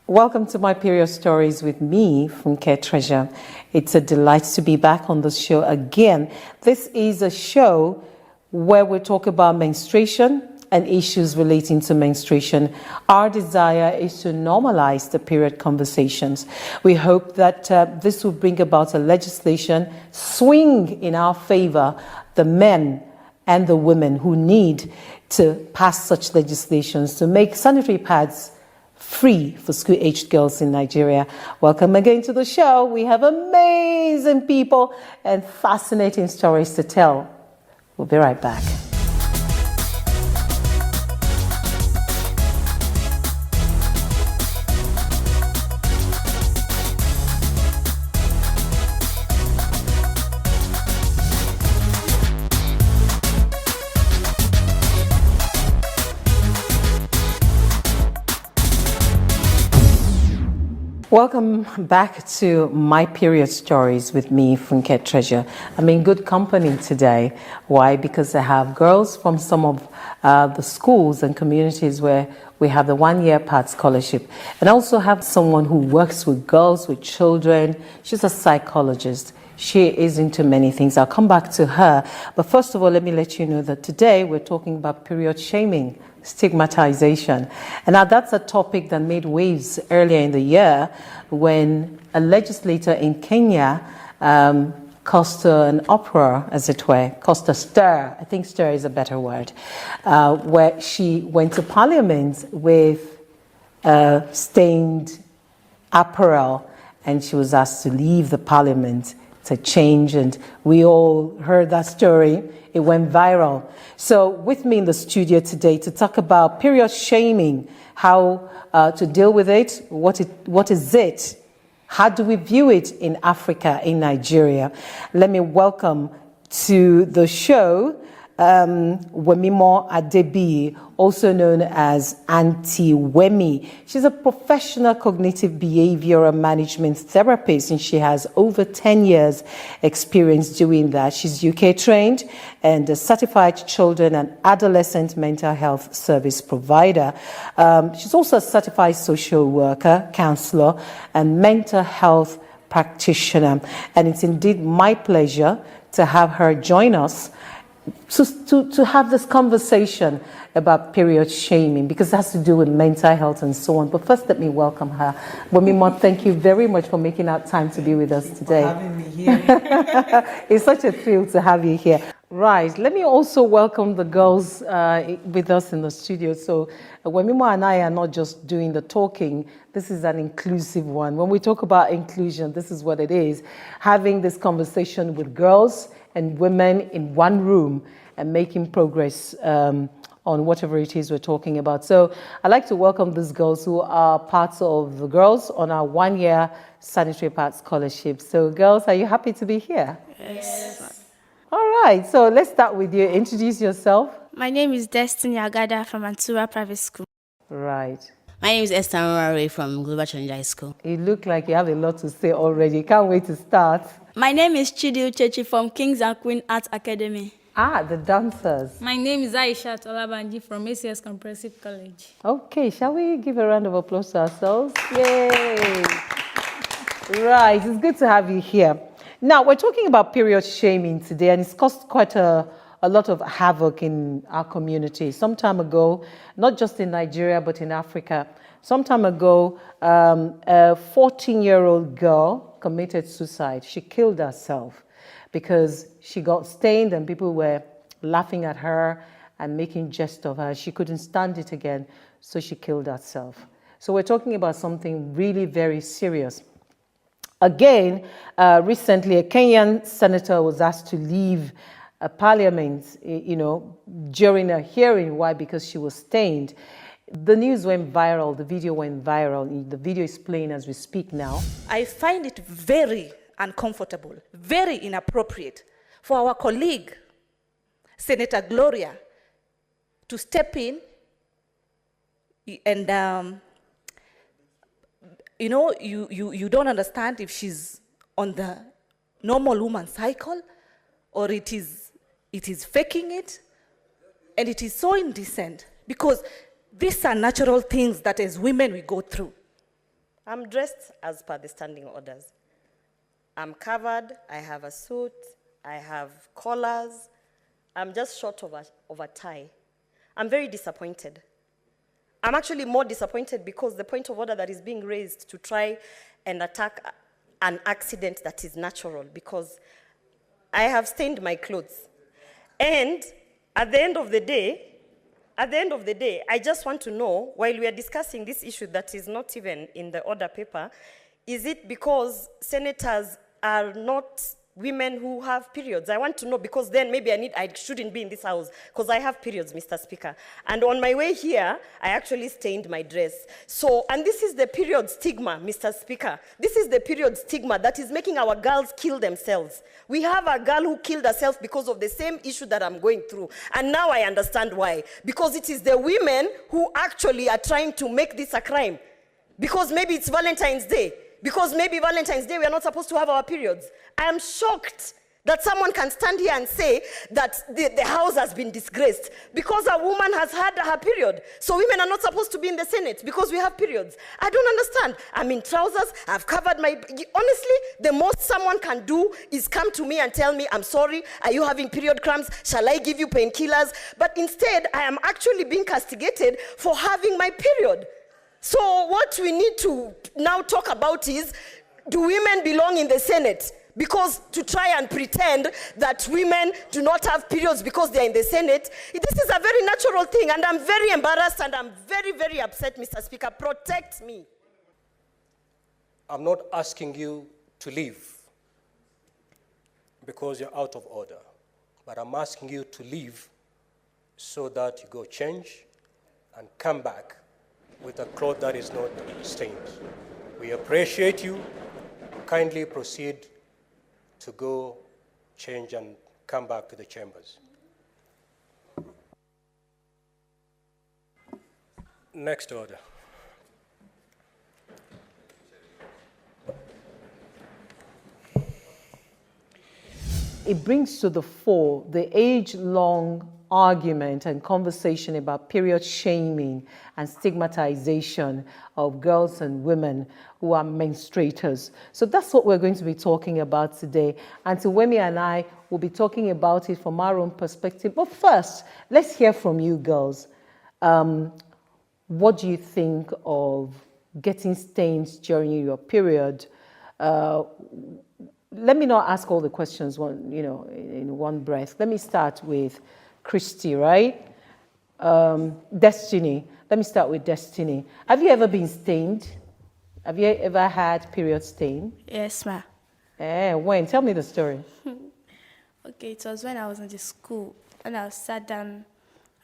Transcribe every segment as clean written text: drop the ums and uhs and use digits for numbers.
Welcome to My Period Stories with me, Funke Treasure. It's a delight to be back on the show again. This is a show where we talk about menstruation and issues relating to menstruation. Our desire is to normalize the period conversations. We hope that this will bring about a legislation swing in our favor, the men and the women who need to pass such legislations to make sanitary pads free for school-aged girls in Nigeria. Welcome again to the show. We have amazing people and fascinating stories to tell. We'll be right back. Welcome back to My Period Stories with me, Funke Treasure. I'm in good company today. Why? Because I have girls from some of the schools and communities where we have the one-year PAD scholarship. And I also have someone who works with girls, with children. She's a psychologist. She is into many things. I'll come back to her. But first of all, let me let you know that today we're talking about period shaming, stigmatization. And now that's a topic that made waves earlier in the year when a legislator in Kenya caused an uproar, as it were, caused a stir. I think stir is a better word, where she went to parliament with stained apparel and she was asked to leave the parliament to change, and we all heard that story. It went viral. So with me in the studio today to talk about period shaming, how to deal with it, what is it, how do we view it in Africa, in Nigeria. Let me welcome to the show Wemimo Adebiyi, also known as Auntie Wemi. She's a professional cognitive behavioral management therapist, and she has over 10 years experience doing that. She's UK trained and a certified children and adolescent mental health service provider. She's also a certified social worker, counselor, and mental health practitioner. And it's indeed my pleasure to have her join us to have this conversation about period shaming, because it has to do with mental health and so on. But first, let me welcome her. Wemimo, thank you very much for making out time to be with us today. For having me here. It's such a thrill to have you here. Right, let me also welcome the girls with us in the studio. So Wemimo and I are not just doing the talking. This is an inclusive one. When we talk about inclusion, this is what it is. Having this conversation with girls and women in one room and making progress on whatever it is we're talking about. So I'd like to welcome these girls who are parts of the girls on our one-year sanitary pad scholarship. So girls, are you happy to be here? Yes. All right, so let's start with you. Introduce yourself. My name is Destiny Agada from Antura Private School. Right. My name is Esther Murray from Global Challenge High School. You look like you have a lot to say already. Can't wait to start. My name is Chidi Uchechi from Kings and Queen Art Academy. Ah, the dancers. My name is Aisha Olabanji from ACS Comprehensive College. Okay, shall we give a round of applause to ourselves? Yay! Right, it's good to have you here. Now, we're talking about period shaming today, and it's caused quite a lot of havoc in our community. Some time ago, not just in Nigeria, but in Africa, some time ago, a 14-year-old girl committed suicide. She killed herself because she got stained and people were laughing at her and making jest of her. She couldn't stand it again, so she killed herself. So we're talking about something really very serious. Again, recently, a Kenyan senator was asked to leave a parliament, during a hearing. Why? Because she was stained. The news went viral. The video went viral. The video is playing as we speak now. I find it very uncomfortable, very inappropriate for our colleague, Senator Gloria, to step in and you don't understand if she's on the normal woman cycle or it is faking it. And it is so indecent because these are natural things that as women we go through. I'm dressed as per the standing orders. I'm covered, I have a suit, I have collars. I'm just short of a tie. I'm very disappointed. I'm actually more disappointed because the point of order that is being raised to try and attack an accident that is natural, because I have stained my clothes. And at the end of the day, I just want to know, while we are discussing this issue that is not even in the order paper, is it because senators are not women who have periods? I want to know, because then maybe I shouldn't be in this house because I have periods, Mr. Speaker. And on my way here, I actually stained my dress. So, and this is the period stigma, Mr. Speaker. This is the period stigma that is making our girls kill themselves. We have a girl who killed herself because of the same issue that I'm going through. And now I understand why. Because it is the women who actually are trying to make this a crime. Because maybe it's Valentine's Day. Because maybe Valentine's Day we are not supposed to have our periods. I am shocked that someone can stand here and say that the house has been disgraced because a woman has had her period. So women are not supposed to be in the Senate because we have periods. I don't understand. I'm in trousers. I've covered my... Honestly, the most someone can do is come to me and tell me, I'm sorry, are you having period cramps? Shall I give you painkillers? But instead, I am actually being castigated for having my period. So what we need to now talk about is, do women belong in the Senate? Because to try and pretend that women do not have periods because they're in the Senate, this is a very natural thing, and I'm very embarrassed and I'm very, very upset, Mr. Speaker. Protect me. I'm not asking you to leave because you're out of order, but I'm asking you to leave so that you go change and come back with a cloth that is not stained. We appreciate you. Kindly proceed to go change and come back to the chambers. Next order. It brings to the fore the age-long argument and conversation about period shaming and stigmatization of girls and women who are menstruators. So that's what we're going to be talking about today. And Wemi and I will be talking about it from our own perspective. But first, let's hear from you girls. What do you think of getting stains during your period? Let me not ask all the questions in one breath. Let me start with Christy, right? Destiny. Let me start with Destiny. Have you ever been stained? Have you ever had period stain? Yes, ma. When? Tell me the story. Okay, it was when I was in the school and I sat down.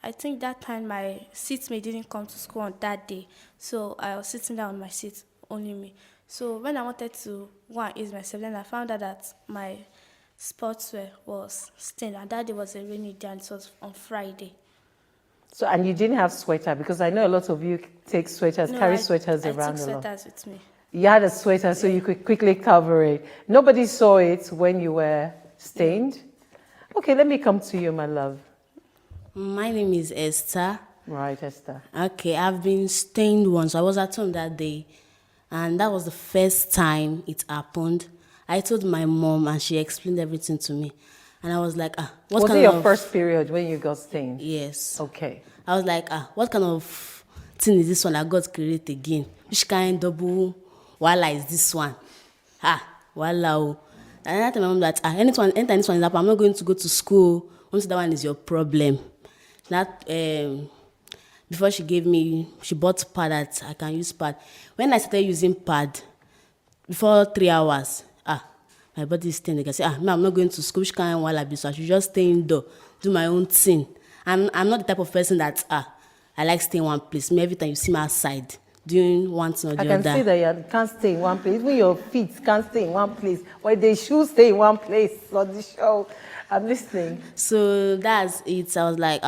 I think that time my seatmate didn't come to school on that day, so I was sitting down on my seat, only me. So when I wanted to go and ease myself, then I found out that my sportswear was stained, and that day was a rainy day, and it was on Friday. So, and you didn't have sweater, because I know a lot of you take sweaters, carry sweaters around a lot. I took sweaters with me. You had a sweater, so you could quickly cover it. Nobody saw it when you were stained? Okay, let me come to you, my love. My name is Esther. Right, Esther. Okay, I've been stained once. I was at home that day, and that was the first time it happened. I told my mom, and she explained everything to me. And I was like, what was kind it of... your first period when you got stained? Yes. Okay. I was like, what kind of thing is this one that God created again? Which kind double wala is this one? Wala. And I told my mom that anytime this one is up, I'm not going to go to school. Once that one is your problem. That before she bought pad that I can use pad. When I started using pad, before 3 hours, my body is stained. I say, I'm not going to school. Which kind of wala be? So I should just stay indoor, do my own thing. I'm not the type of person that I like staying in one place. Me, every time you see me outside, doing one thing or the other. I can see that you can't stay in one place. Even your feet can't stay in one place. Why they should stay in one place on the show. I'm listening. So that's it. I was like,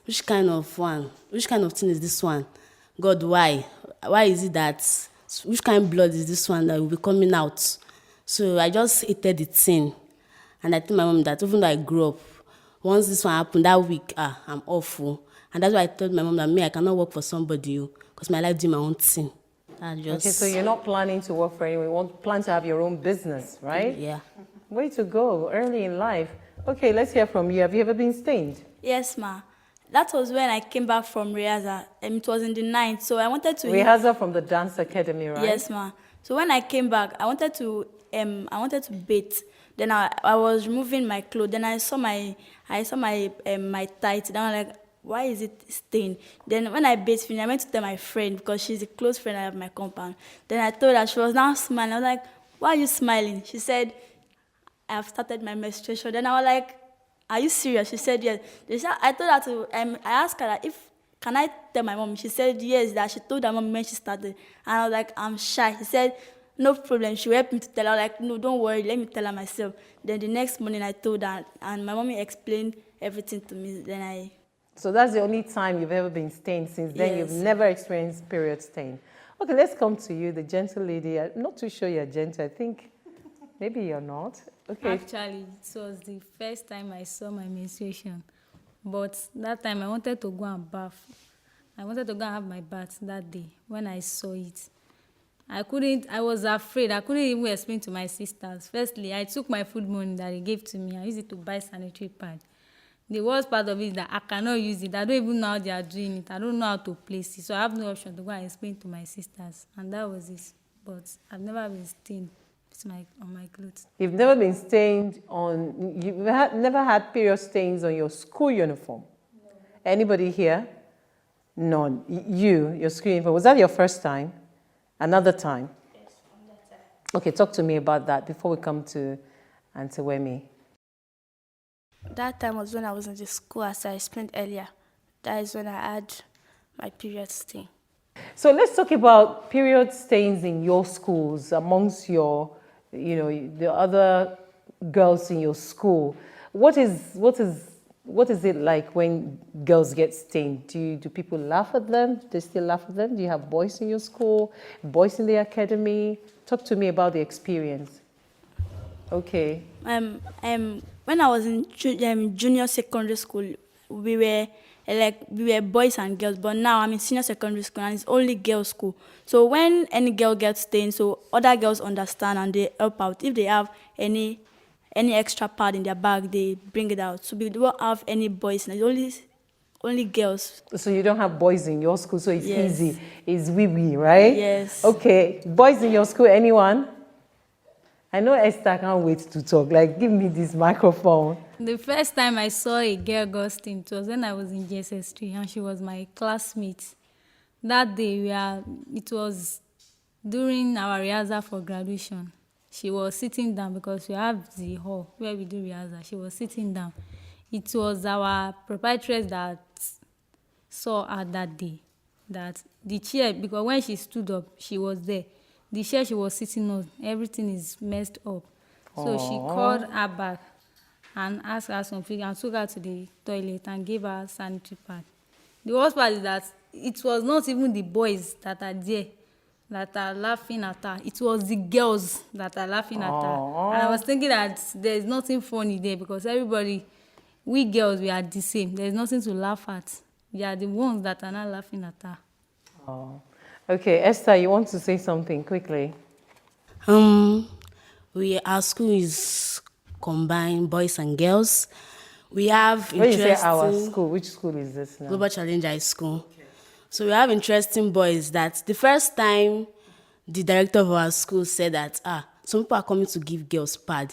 which kind of thing is this one? God, why? Why is it that, which kind of blood is this one that will be coming out? So I just hated the thing. And I told my mom that even though I grew up, once this one happened that week, I'm awful. And that's why I told my mom that I cannot work for somebody, because my life doing my own thing. I just... Okay, so you're not planning to work for anyone. You plan to have your own business, right? Yeah. Way to go, early in life. Okay, let's hear from you. Have you ever been stained? Yes, ma. That was when I came back from rehearsal. It was in the night, so I wanted to... Rehearsal from the dance academy, right? Yes, ma. So when I came back, I wanted to bathe. Then I was removing my clothes. Then I saw my my tight. Then I was like, why is it stained? Then when I bathed finish, I went to tell my friend because she's a close friend I have in my compound. Then I told her, she was now smiling. I was like, why are you smiling? She said, I have started my menstruation. Then I was like, are you serious? She said yes. I told her to, I asked her that can I tell my mom? She said yes, that she told her mom when she started. And I was like, I'm shy. She said, no problem. She helped me to tell her. I was like, no, don't worry, let me tell her myself. Then the next morning I told her, and my mommy explained everything to me. So that's the only time you've ever been stained. Since then, Yes. you've never experienced period stain. Okay, let's come to you, the gentle lady. I'm not too sure you're gentle. I think maybe you're not. Okay. Actually, it was the first time I saw my menstruation. But that time I wanted to go and bath. I wanted to go and have my bath that day when I saw it. I was afraid. I couldn't even explain to my sisters. Firstly, I took my food money that they gave to me. I used it to buy sanitary pad. The worst part of it is that I cannot use it. I don't even know how they are doing it. I don't know how to place it. So I have no option to go and explain to my sisters. And that was it. But I've never been stained on my clothes. You've never been stained on, never had period stains on your school uniform? No. Anybody here? None. Your school uniform. Was that your first time? Another time? Yes, from that time. Okay, talk to me about that before we come to Auntie Wemi. That time was when I was in the school, as I explained earlier. That is when I had my period stain. So let's talk about period stains in your schools, amongst your, the other girls in your school. What is it like when girls get stained? Do people laugh at them? Do they still laugh at them? Do you have boys in your school, boys in the academy? Talk to me about the experience. Okay. When I was in junior secondary school, we were boys and girls, but now I'm in senior secondary school and it's only girls' school. So when any girl gets stained, so other girls understand and they help out. If they have any extra pad in their bag, they bring it out. So we don't have any boys, and it's only girls. So you don't have boys in your school, so it's Yes. easy. It's wee-wee, right? Yes. Okay. Boys in your school, anyone? I know Esther can't wait to talk. Like, give me this microphone. The first time I saw a girl got stained, it was when I was in GSS3 and she was my classmate. That day, it was during our rehearsal for graduation. She was sitting down because we have the hall where we do rehearsal. She was sitting down. It was our proprietress that saw her that day. That the chair, because when she stood up, she was there. The chair she was sitting on, everything is messed up. So she called her back and asked her something and took her to the toilet and gave her sanitary pad. The worst part is that it was not even the boys that are there that are laughing at her. It was the girls that are laughing at her. And I was thinking that there's nothing funny there because we girls, we are the same. There's nothing to laugh at. We are the ones that are not laughing at her. Oh. Okay, Esther, you want to say something quickly? Our school is combined boys and girls. We have When you say interesting... our school, which school is this now? Global Challenge High School. Okay. So we have interesting boys that the first time the director of our school said that, some people are coming to give girls pad,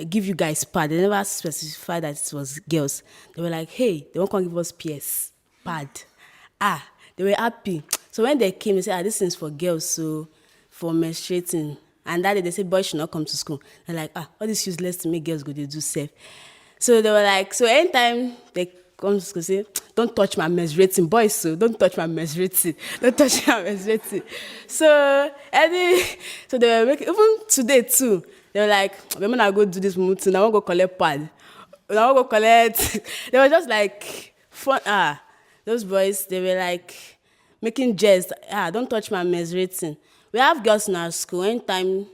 give you guys pad. They never specified that it was girls. They were like, hey, they won't come give us PS, pad. They were happy. So when they came, they said, this is for girls, so for menstruating. And that day they said, boys should not come to school. They're like, all this useless to make girls go, they do safe. So they were like, so anytime they come to school, say, don't touch my menstruating, boys, so don't touch my menstruating. Don't touch my menstruating. So they were making, even today too, they were like, when I go do this meeting, I won't go collect pad. I won't go collect. They were just like, fun. Those boys, they were like making jest. Don't touch my menstruating. We have girls in our school. Anytime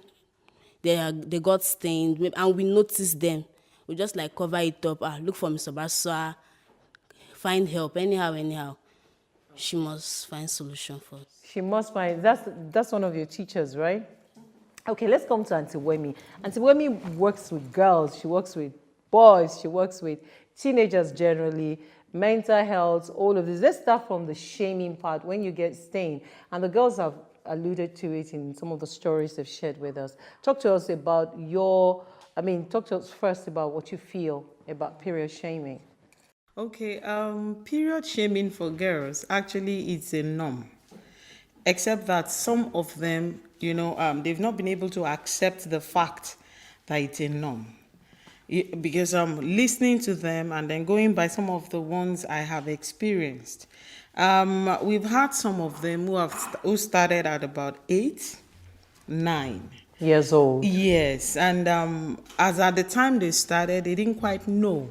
they got stained, and we notice them, we just like cover it up. Look for Mr. Baswa, find help. Anyhow. She must find solution for it. She must find, that's one of your teachers, right? Okay, let's come to Auntie Wemi. Auntie Wemi works with girls, she works with boys, she works with teenagers generally, mental health, all of this. Let's start from the shaming part when you get stained. And the girls have alluded to it in some of the stories they've shared with us. Talk to us about talk to us first about what you feel about period shaming. Okay, period shaming for girls actually it's a norm, except that some of them, they've not been able to accept the fact that it's a norm. Because I'm listening to them and then going by some of the ones I have experienced. We've had some of them who started at about 8, 9 years old. Yes, and as at the time they started, they didn't quite know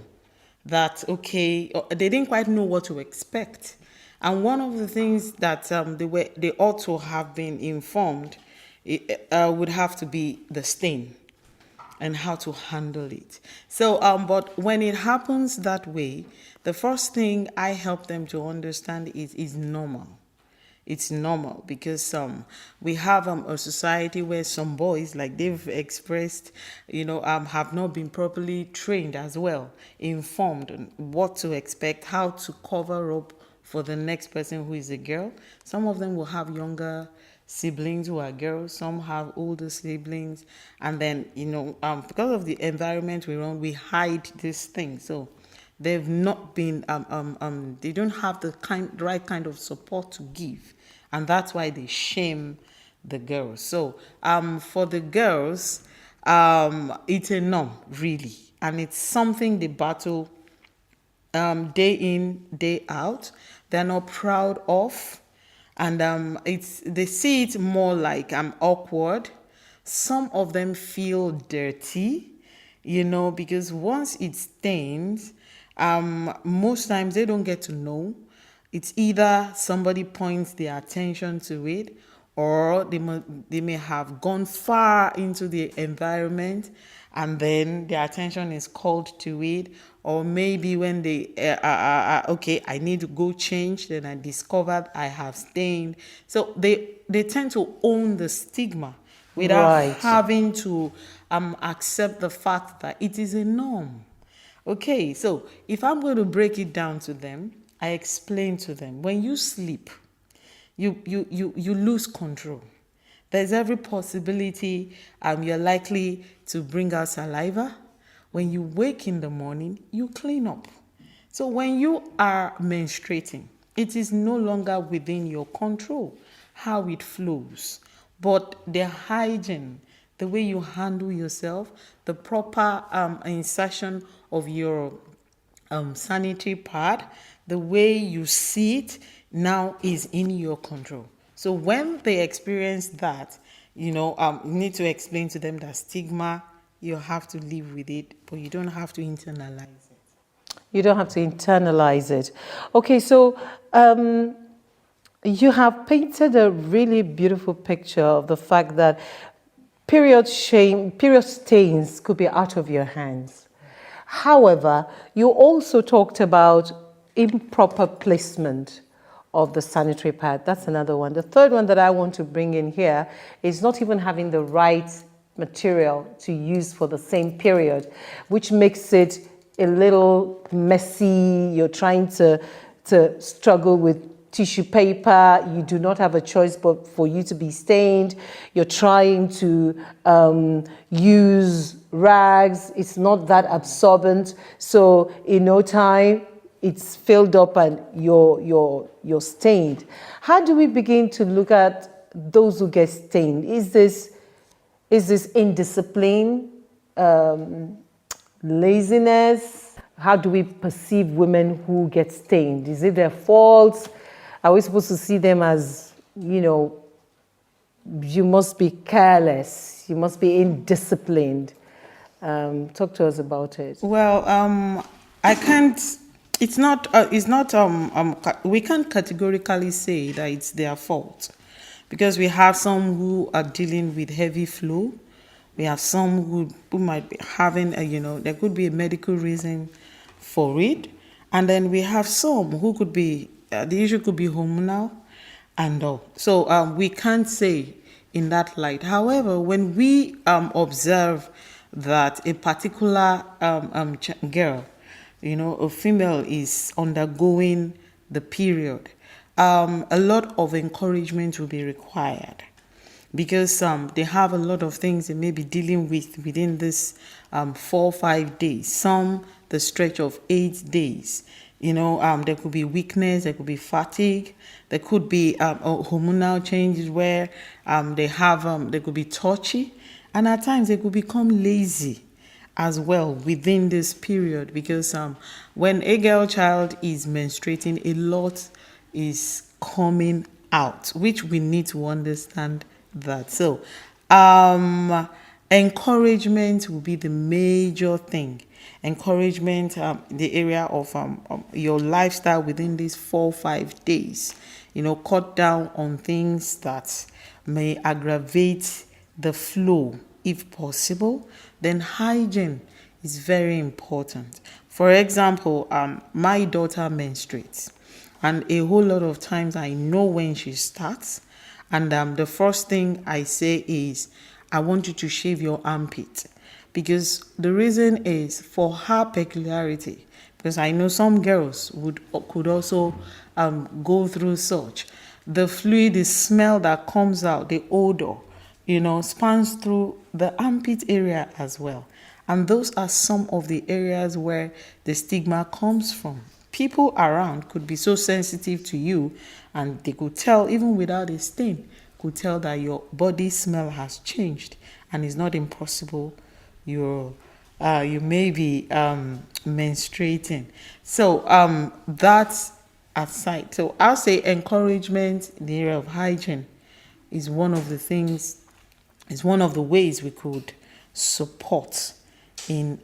that, they didn't quite know what to expect. And one of the things that they ought to have been informed would have to be the stain and how to handle it. So, but when it happens that way, the first thing I help them to understand is normal. It's normal because we have a society where some boys, like they've expressed, have not been properly trained as well, informed on what to expect, how to cover up for the next person who is a girl. Some of them will have younger siblings who are girls, some have older siblings, and then, because of the environment we're on, we hide this thing. So they've not been, they don't have the right kind of support to give. And that's why they shame the girls. So for the girls, it's a norm, really. And it's something they battle day in, day out. They're not proud of. And they see it more like awkward. Some of them feel dirty, because once it stains, most times they don't get to know. It's either somebody points their attention to it, or they may have gone far into the environment and then their attention is called to it, or maybe when they I need to go change, then I discovered I have stained. So they tend to own the stigma without having to accept the fact that it is a norm. Okay, so if I'm going to break it down to them, I explain to them, when you sleep, you lose control. There's every possibility you're likely to bring out saliva. When you wake in the morning, you clean up. So when you are menstruating, it is no longer within your control how it flows. But the hygiene, the way you handle yourself, the proper insertion of your sanitary pad, the way you see it now is in your control. So when they experience that, you need to explain to them that stigma, you have to live with it, but you don't have to internalize it. You don't have to internalize it. Okay, so you have painted a really beautiful picture of the fact that period stains could be out of your hands. However, you also talked about improper placement of the sanitary pad. That's another one. The third one that I want to bring in here is not even having the right material to use for the same period, which makes it a little messy. You're trying to struggle with tissue paper. You do not have a choice but for you to be stained. You're trying to use rags. It's not that absorbent. So in no time, it's filled up and you're stained. How do we begin to look at those who get stained? Is this indiscipline, laziness? How do we perceive women who get stained? Is it their fault? Are we supposed to see them as, you must be careless, you must be indisciplined? Talk to us about it. Well, I can't. It's not. We can't categorically say that it's their fault, because we have some who are dealing with heavy flow. We have some who might be having there could be a medical reason for it, and then we have some who could be the issue could be hormonal, and all. So we can't say in that light. However, when we observe that a particular girl, a female is undergoing the period, a lot of encouragement will be required, because they have a lot of things they may be dealing with within this 4 or 5 days, some the stretch of 8 days. There could be weakness, there could be fatigue, there could be hormonal changes where they could be touchy, and at times they could become lazy as well within this period, because when a girl child is menstruating, a lot is coming out, which we need to understand that. So encouragement will be the major thing. Encouragement, the area of your lifestyle within these 4 or 5 days. Cut down on things that may aggravate the flow if possible. Then hygiene is very important. For example, my daughter menstruates, and a whole lot of times I know when she starts, and the first thing I say is, I want you to shave your armpit, because the reason is for her peculiarity, because I know some girls could also go through such. The fluid, the smell that comes out, the odor, spans through the armpit area as well. And those are some of the areas where the stigma comes from. People around could be so sensitive to you, and they could tell, even without a stain, could tell that your body smell has changed, and it's not impossible you may be menstruating. So that's aside. So I'll say encouragement in the area of hygiene is one of the things, is one of the ways we could support in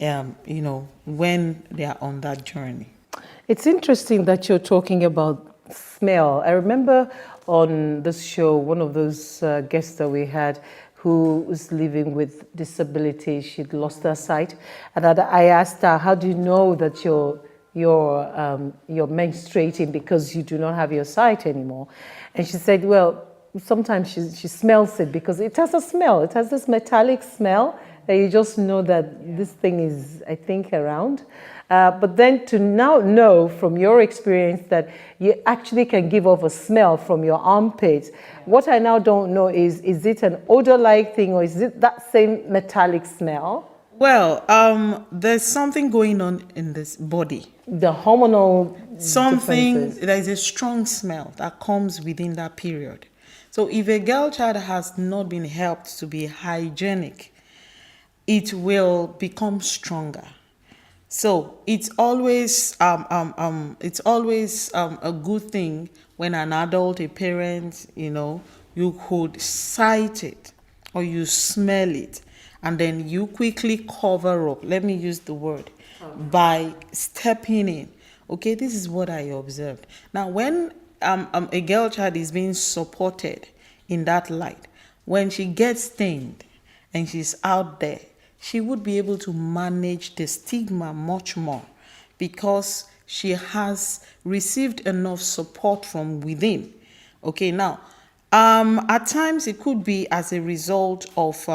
when they are on that journey. It's interesting that you're talking about smell. I remember on this show, one of those guests that we had who was living with disability, she'd lost her sight. And I asked her, how do you know that you're menstruating because you do not have your sight anymore? And she said, well, sometimes she smells it, because it has a smell. It has this metallic smell that you just know that this thing is, I think, around. But then to now know from your experience that you actually can give off a smell from your armpits. What I now don't know is it an odor-like thing, or is it that same metallic smell? Well, there's something going on in this body. The hormonal differences. There is a strong smell that comes within that period. So if a girl child has not been helped to be hygienic, it will become stronger. So it's always a good thing when an adult, a parent, you could sight it or you smell it, and then you quickly cover up. Let me use the word by stepping in. Okay, this is what I observed. Now, when a girl child is being supported in that light, when she gets stained and she's out there, she would be able to manage the stigma much more, because she has received enough support from within. Okay, now, at times it could be as a result of,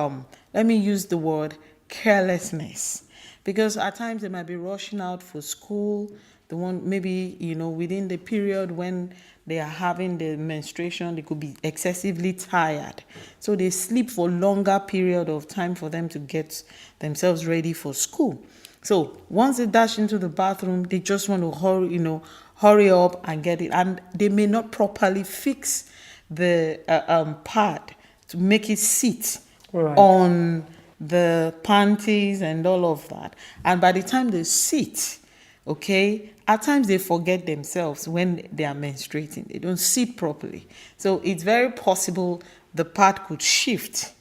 let me use the word carelessness, because at times they might be rushing out for school. The one maybe, within the period when they are having the menstruation, they could be excessively tired. So they sleep for longer period of time for them to get themselves ready for school. So once they dash into the bathroom, they just want to hurry up and get it. And they may not properly fix the pad to make it sit on the panties and all of that. And by the time they sit, okay, at times they forget themselves when they are menstruating. They don't sit properly. So it's very possible the pad could shift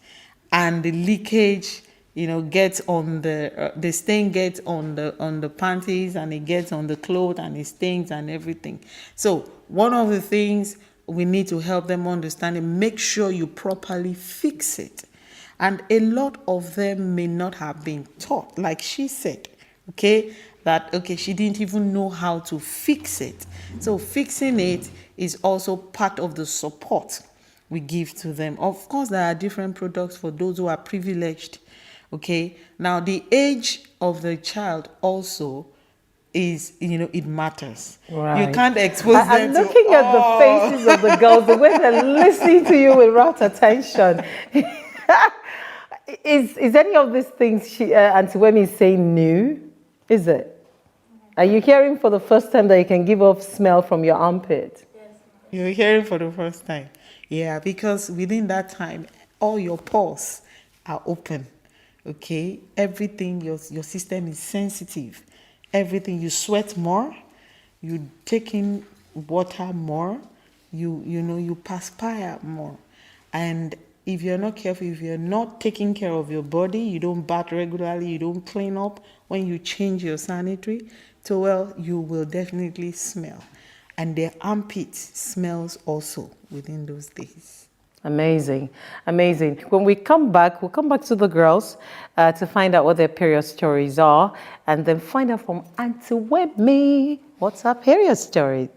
and the leakage, gets on the stain gets on the panties, and it gets on the clothes, and it stains and everything. So one of the things we need to help them understand is make sure you properly fix it. And a lot of them may not have been taught, like she said. Okay, that, okay, she didn't even know how to fix it. So fixing it is also part of the support we give to them. Of course, there are different products for those who are privileged. Okay, now the age of the child also is, it matters. Right. You can't expose them I'm to looking at the faces of the girls, the way they're listening to you with rapt attention. Is any of these things Auntie Wemi is saying new? Is it? Are you hearing for the first time that you can give off smell from your armpit? You're hearing for the first time. Yeah, because within that time, all your pores are open. Okay, everything, your system is sensitive. Everything, you sweat more, you take in water more, you perspire more. And if you're not careful, if you're not taking care of your body, you don't bath regularly, you don't clean up, when you change your sanitary towel, you will definitely smell. And the armpit smells also within those days. Amazing, amazing. When we come back, we'll come back to the girls to find out what their period stories are, and then find out from Auntie Wemi what's her period story.